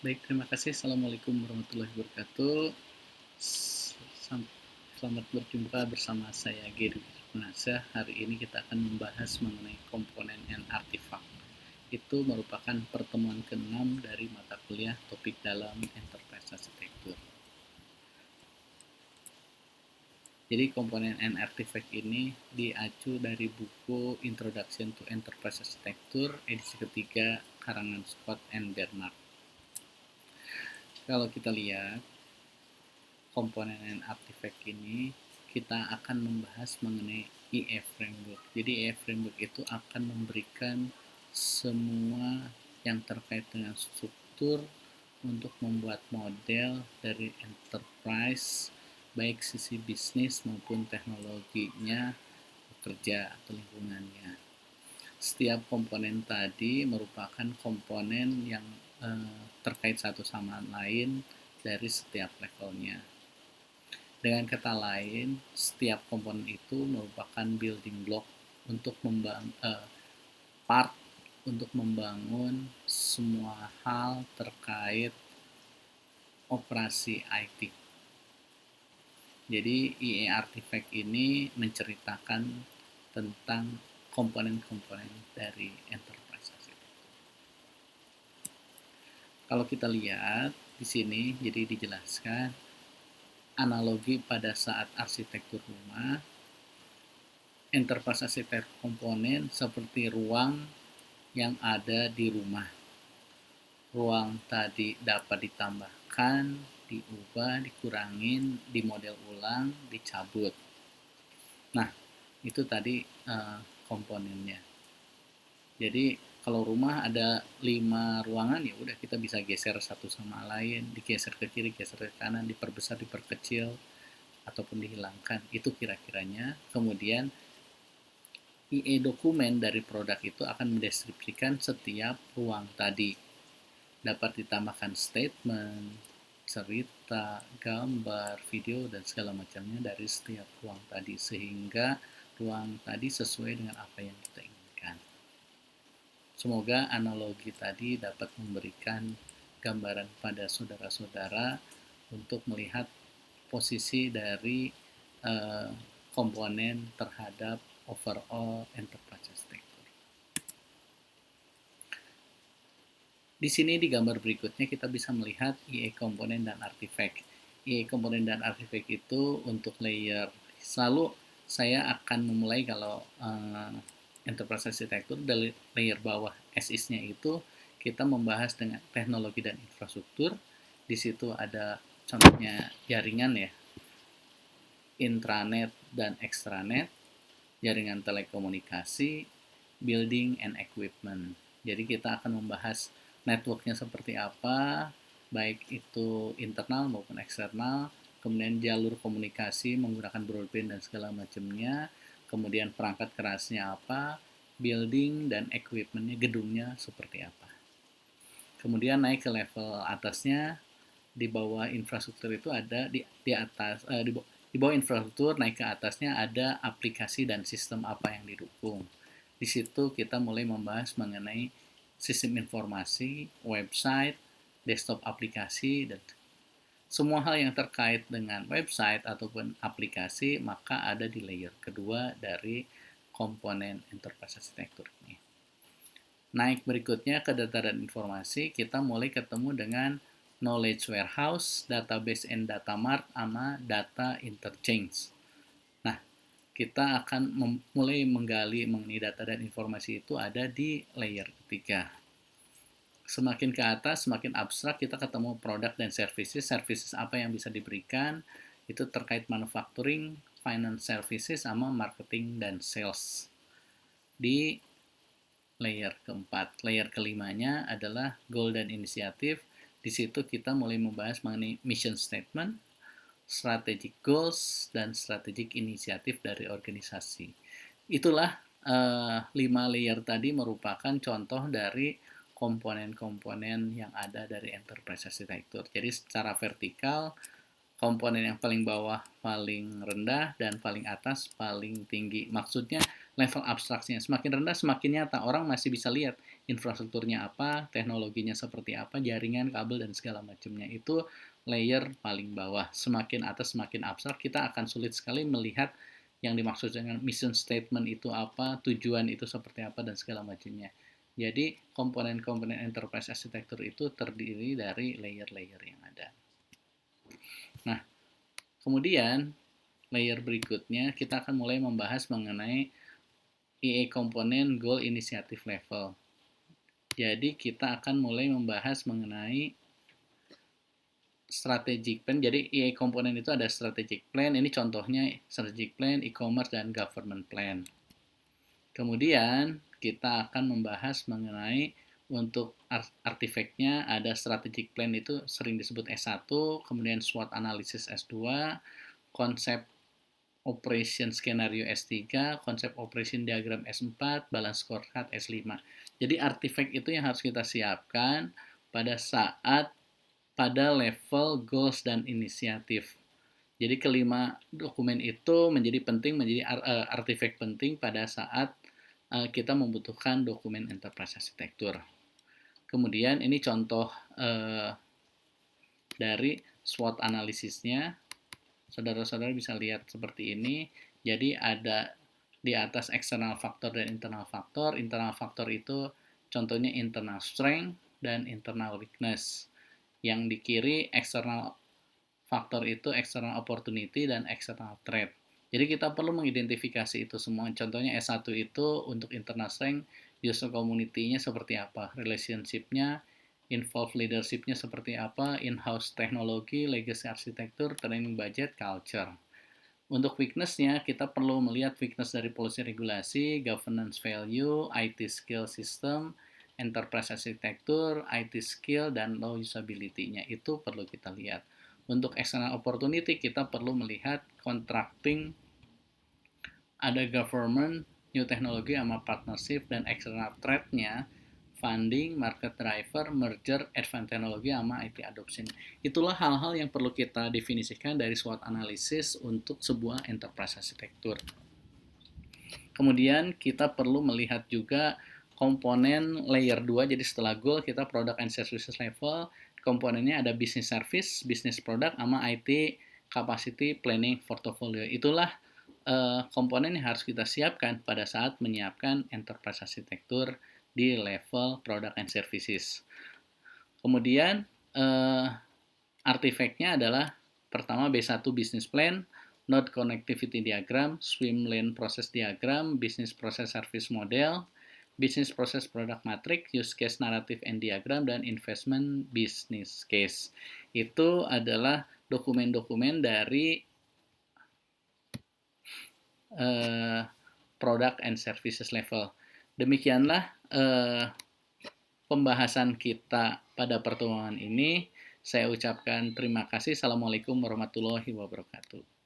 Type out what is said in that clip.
Baik, terima kasih. Assalamualaikum warahmatullahi wabarakatuh. Selamat berjumpa bersama saya Gary Penasa. Hari ini kita akan membahas mengenai komponen dan artefak. Itu merupakan pertemuan ke-6 dari mata kuliah topik dalam Enterprise Architecture. Jadi komponen and artifact ini diacu dari buku Introduction to Enterprise Architecture edisi ketiga karangan Scott and Bernard. Kalau kita lihat komponen and artifact ini, kita akan membahas mengenai EA Framework. Jadi EA Framework itu akan memberikan semua yang terkait dengan struktur untuk membuat model dari enterprise, baik sisi bisnis maupun teknologinya, pekerja atau lingkungannya. Setiap komponen tadi merupakan komponen yang terkait satu sama lain dari setiap levelnya. Dengan kata lain, setiap komponen itu merupakan building block untuk membangun semua hal terkait operasi IT. Jadi EA Artifact ini menceritakan tentang komponen-komponen dari enterprise architecture. Kalau kita lihat di sini, jadi dijelaskan analogi pada saat arsitektur rumah, enterprise architecture komponen seperti ruang yang ada di rumah. Ruang tadi dapat ditambahkan, diubah, dikurangin, dimodel ulang, dicabut. Nah, itu tadi komponennya. Jadi kalau rumah ada 5 ruangan, ya udah kita bisa geser satu sama lain, digeser ke kiri, geser ke kanan, diperbesar, diperkecil, ataupun dihilangkan. Itu kira-kiranya. Kemudian EA dokumen dari produk itu akan mendeskripsikan setiap ruang tadi. Dapat ditambahkan statement, cerita, gambar, video, dan segala macamnya dari setiap ruang tadi, sehingga ruang tadi sesuai dengan apa yang kita inginkan. Semoga analogi tadi dapat memberikan gambaran pada saudara-saudara untuk melihat posisi dari komponen terhadap overall enterprise architecture. Di sini di gambar berikutnya kita bisa melihat EA komponen dan artifact. EA komponen dan artifact itu untuk layer. Selalu saya akan memulai kalau enterprise architecture dari layer bawah SIS-nya itu kita membahas dengan teknologi dan infrastruktur. Di situ ada contohnya jaringan ya, intranet dan extranet, jaringan telekomunikasi, building and equipment. Jadi kita akan membahas networknya seperti apa, baik itu internal maupun eksternal, kemudian jalur komunikasi menggunakan broadband dan segala macamnya, kemudian perangkat kerasnya apa, building dan equipmentnya, gedungnya seperti apa. Kemudian naik ke level atasnya, di bawah infrastruktur itu ada di bawah infrastruktur naik ke atasnya ada aplikasi dan sistem apa yang didukung. Di situ kita mulai membahas mengenai sistem informasi, website, desktop aplikasi, dan semua hal yang terkait dengan website ataupun aplikasi maka ada di layer kedua dari komponen enterprise architecture ini. Naik berikutnya ke data dan informasi, kita mulai ketemu dengan knowledge warehouse, database and data mart, sama data interchange. Nah, kita akan mulai menggali mengenai data dan informasi itu ada di layer ketiga. Semakin ke atas, semakin abstrak, kita ketemu produk dan services. Services apa yang bisa diberikan, itu terkait manufacturing, finance services, sama marketing dan sales. Di layer keempat. Layer kelimanya adalah goal dan inisiatif. Di situ kita mulai membahas mengenai mission statement, strategic goals, dan strategic inisiatif dari organisasi. Itulah 5 layer tadi merupakan contoh dari komponen-komponen yang ada dari enterprise architecture. Jadi secara vertikal, komponen yang paling bawah paling rendah dan paling atas paling tinggi. Maksudnya level abstraksinya semakin rendah semakin nyata. Orang masih bisa lihat infrastrukturnya apa, teknologinya seperti apa, jaringan, kabel, dan segala macamnya. Itu layer paling bawah. Semakin atas, semakin abstrak, kita akan sulit sekali melihat yang dimaksud dengan mission statement itu apa, tujuan itu seperti apa, dan segala macamnya. Jadi, komponen-komponen enterprise architecture itu terdiri dari layer-layer yang ada. Nah, kemudian layer berikutnya kita akan mulai membahas mengenai EA komponen goal initiative level. Jadi kita akan mulai membahas mengenai strategic plan. Jadi EA komponen itu ada strategic plan. Ini contohnya strategic plan, e-commerce, dan government plan. Kemudian kita akan membahas mengenai untuk artifaknya ada strategic plan itu sering disebut S1, kemudian SWOT analysis S2, konsep operation skenario S3, konsep operation diagram S4, balance scorecard S5. Jadi artifact itu yang harus kita siapkan pada saat pada level goals dan inisiatif. Jadi kelima dokumen itu menjadi penting, menjadi artifact penting pada saat kita membutuhkan dokumen enterprise architecture. Kemudian ini contoh dari SWOT analisisnya. Saudara-saudara bisa lihat seperti ini. Jadi ada di atas external factor dan internal factor. Internal factor itu contohnya internal strength dan internal weakness. Yang di kiri external factor itu external opportunity dan external threat. Jadi kita perlu mengidentifikasi itu semua. Contohnya S1 itu untuk internal strength, user community-nya seperti apa, relationship-nya, involve leadership-nya seperti apa, in-house teknologi, legacy architecture, training budget, culture. Untuk weakness-nya, kita perlu melihat weakness dari policy regulasi, governance value, IT skill system, enterprise architecture, IT skill, dan low usability-nya. Itu perlu kita lihat. Untuk external opportunity, kita perlu melihat contracting, ada government, new technology, sama partnership, dan external threat-nya, funding, market driver, merger, advanced technology, sama IT adoption. Itulah hal-hal yang perlu kita definisikan dari SWOT analysis untuk sebuah enterprise architecture. Kemudian kita perlu melihat juga komponen layer 2, jadi setelah goal kita product and services level, komponennya ada business service, business product, sama IT capacity planning portfolio. Itulah komponen yang harus kita siapkan pada saat menyiapkan enterprise architecture di level product and services. Kemudian artifactnya adalah pertama B1 business plan, node connectivity diagram, swim lane process diagram, business process service model, business process product matrix, use case narrative and diagram, dan investment business case. Itu adalah dokumen-dokumen dari product and services level. Demikianlah pembahasan kita pada pertemuan ini. Saya ucapkan terima kasih. Assalamualaikum warahmatullahi wabarakatuh.